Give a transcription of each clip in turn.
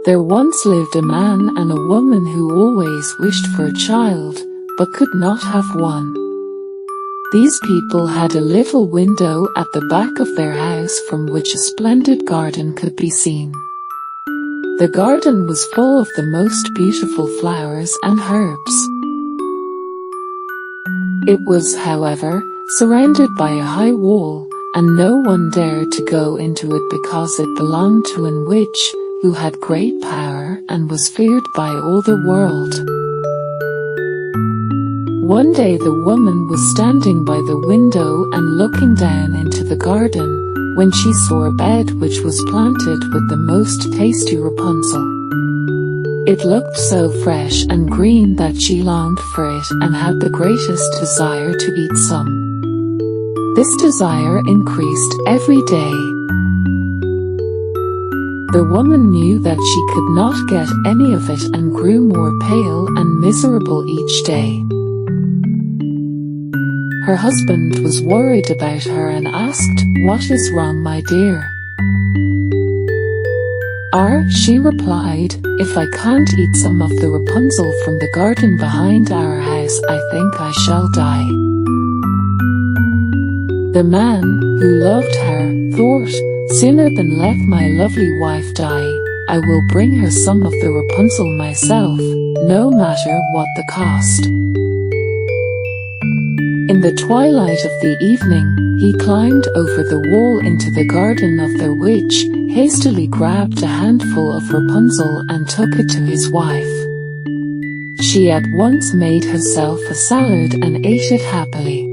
There once lived a man and a woman who always wished for a child, but could not have one. These people had a little window at the back of their house from which a splendid garden could be seen. The garden was full of the most beautiful flowers and herbs. It was, however, surrounded by a high wall, and no one dared to go into it because it belonged to an witch, who had great power and was feared by all the world. One day the woman was standing by the window and looking down into the garden, when she saw a bed which was planted with the most tasty Rapunzel. It looked so fresh and green that she longed for it and had the greatest desire to eat some. This desire increased every day. The woman knew that she could not get any of it and grew more pale and miserable each day. Her husband was worried about her and asked, "What is wrong, my dear?" She replied, "If I can't eat some of the Rapunzel from the garden behind our house, I think I shall die." The man, who loved her, thought, "Sooner than let my lovely wife die, I will bring her some of the Rapunzel myself, no matter what the cost." In the twilight of the evening, he climbed over the wall into the garden of the witch, hastily grabbed a handful of Rapunzel and took it to his wife. She at once made herself a salad and ate it happily.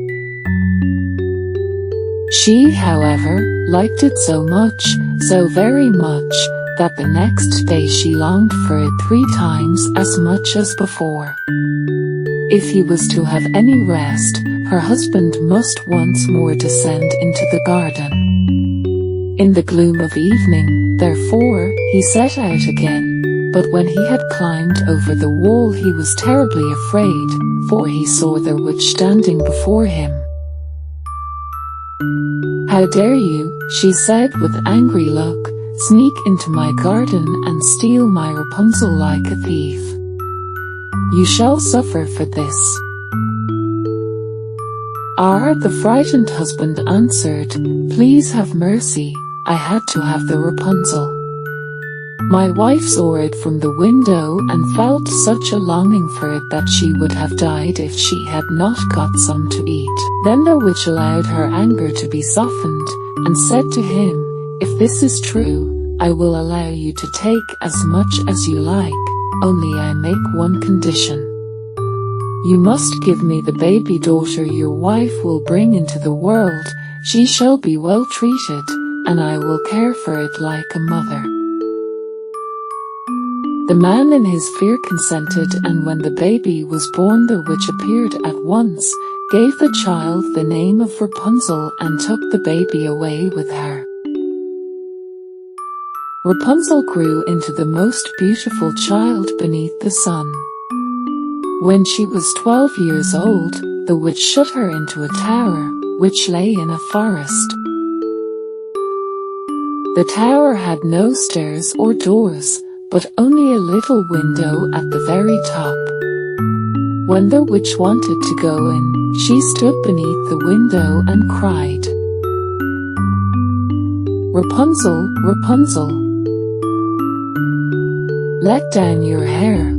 She, however, liked it so much, so very much, that the next day she longed for it 3 times as much as before. If he was to have any rest, her husband must once more descend into the garden. In the gloom of evening, therefore, he set out again, but when he had climbed over the wall he was terribly afraid, for he saw the witch standing before him. "How dare you," she said with angry look, "sneak into my garden and steal my Rapunzel like a thief? You shall suffer for this." The frightened husband answered, "Please have mercy, I had to have the Rapunzel. My wife saw it from the window and felt such a longing for it that she would have died if she had not got some to eat." Then the witch allowed her anger to be softened, and said to him, "If this is true, I will allow you to take as much as you like, only I make one condition. You must give me the baby daughter your wife will bring into the world. She shall be well treated, and I will care for it like a mother." The man in his fear consented, and when the baby was born the witch appeared at once, gave the child the name of Rapunzel and took the baby away with her. Rapunzel grew into the most beautiful child beneath the sun. When she was 12 years old, the witch shut her into a tower, which lay in a forest. The tower had no stairs or doors, but only a little window at the very top. When the witch wanted to go in, she stood beneath the window and cried, "Rapunzel, Rapunzel, let down your hair."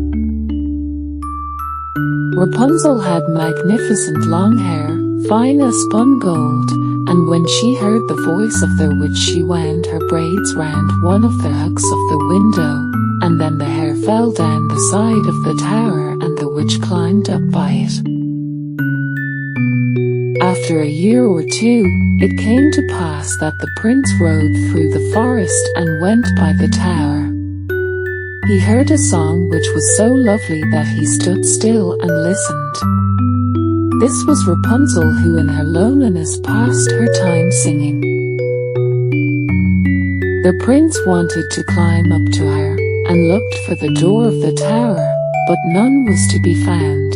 Rapunzel had magnificent long hair, fine as spun gold, and when she heard the voice of the witch she wound her braids round one of the hooks of the window, and then the hair fell down the side of the tower and the witch climbed up by it. After a year or 2, it came to pass that the prince rode through the forest and went by the tower. He heard a song which was so lovely that he stood still and listened. This was Rapunzel, who in her loneliness passed her time singing. The prince wanted to climb up to her, and looked for the door of the tower, but none was to be found.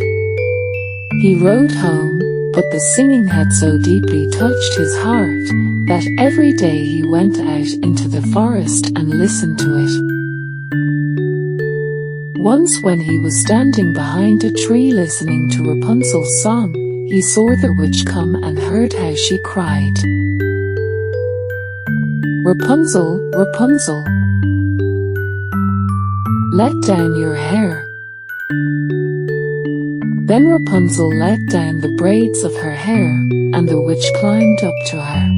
He rode home, but the singing had so deeply touched his heart, that every day he went out into the forest and listened to it. Once when he was standing behind a tree listening to Rapunzel's song, he saw the witch come and heard how she cried, "Rapunzel, Rapunzel, let down your hair." Then Rapunzel let down the braids of her hair, and the witch climbed up to her.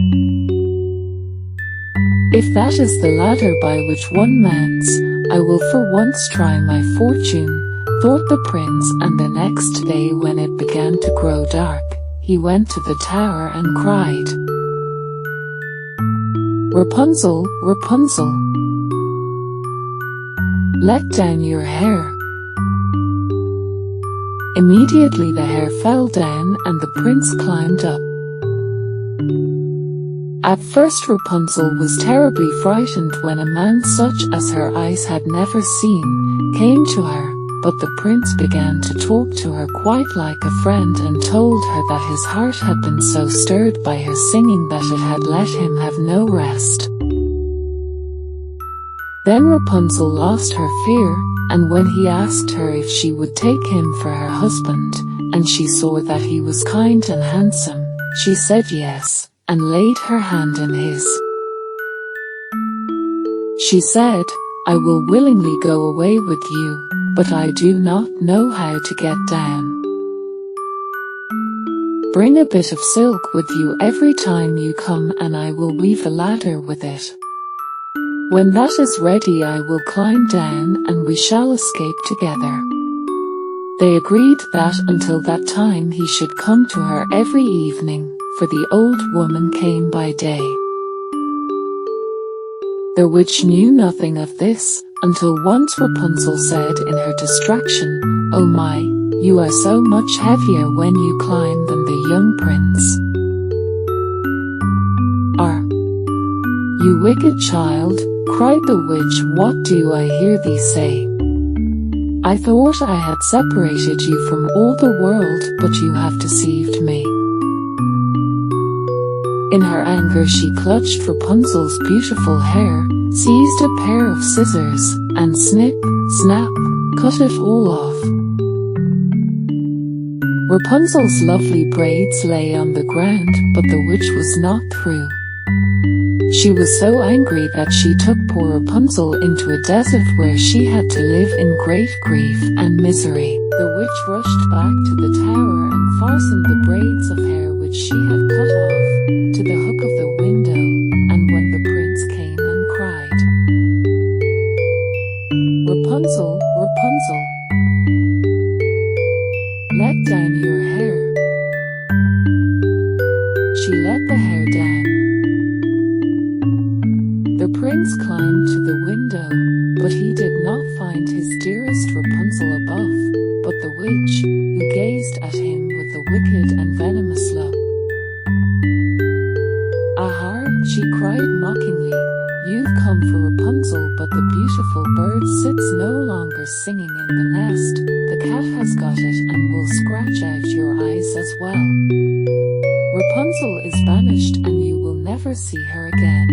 "If that is the ladder by which one mounts, I will for once try my fortune," thought the prince, and the next day when it began to grow dark, he went to the tower and cried, "Rapunzel, Rapunzel, let down your hair." Immediately the hair fell down and the prince climbed up. At first Rapunzel was terribly frightened when a man such as her eyes had never seen came to her, but the prince began to talk to her quite like a friend and told her that his heart had been so stirred by her singing that it had let him have no rest. Then Rapunzel lost her fear, and when he asked her if she would take him for her husband, and she saw that he was kind and handsome, she said yes, and laid her hand in his. She said, "I will willingly go away with you, but I do not know how to get down. Bring a bit of silk with you every time you come and I will weave a ladder with it. When that is ready I will climb down and we shall escape together." They agreed that until that time he should come to her every evening, for the old woman came by day. The witch knew nothing of this, until once Rapunzel said in her distraction, "Oh my, you are so much heavier when you climb than the young prince." "Are you wicked child?" cried the witch, "what do I hear thee say? I thought I had separated you from all the world, but you have deceived me." In her anger she clutched Rapunzel's beautiful hair, seized a pair of scissors, and snip, snap, cut it all off. Rapunzel's lovely braids lay on the ground, but the witch was not through. She was so angry that she took poor Rapunzel into a desert where she had to live in great grief and misery. The witch rushed back to the tower and fastened the braids of hair which she had cut off to the hook of the window, and when the prince came and cried, "Rapunzel, Rapunzel, let down your hair," she let the hair down. The prince climbed to the window, but he did not find his dearest Rapunzel above, but the witch, who gazed at him with a wicked and venomous look. "Aha," she cried mockingly, "you've come for Rapunzel, but the beautiful bird sits no longer singing in the nest. The cat has got it and will scratch out your eyes as well. Rapunzel is banished and you will never see her again."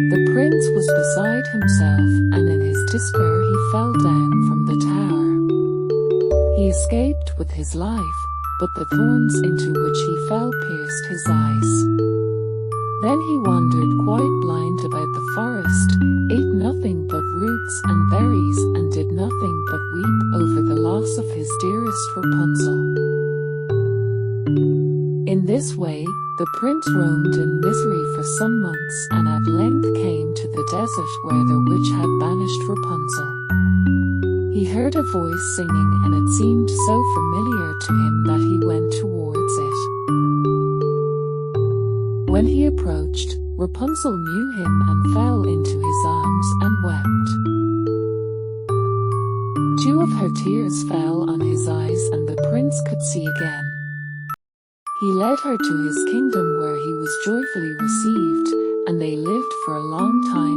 The prince was beside himself, and in his despair he fell down from the tower. He escaped with his life, but the thorns into which he fell pierced his eyes. Then he wandered quite blind about the forest, ate nothing but roots and berries, and did nothing but weep over the loss of his dearest Rapunzel. In this way, the prince roamed in misery for some months and at length came to the desert where the witch had banished Rapunzel. He heard a voice singing and it seemed so familiar to him that he went towards it. When he approached, Rapunzel knew him and fell into his arms and wept. 2 of her tears fell on his eyes and the prince could see again. He led her to his kingdom where he was joyfully received, and they lived for a long time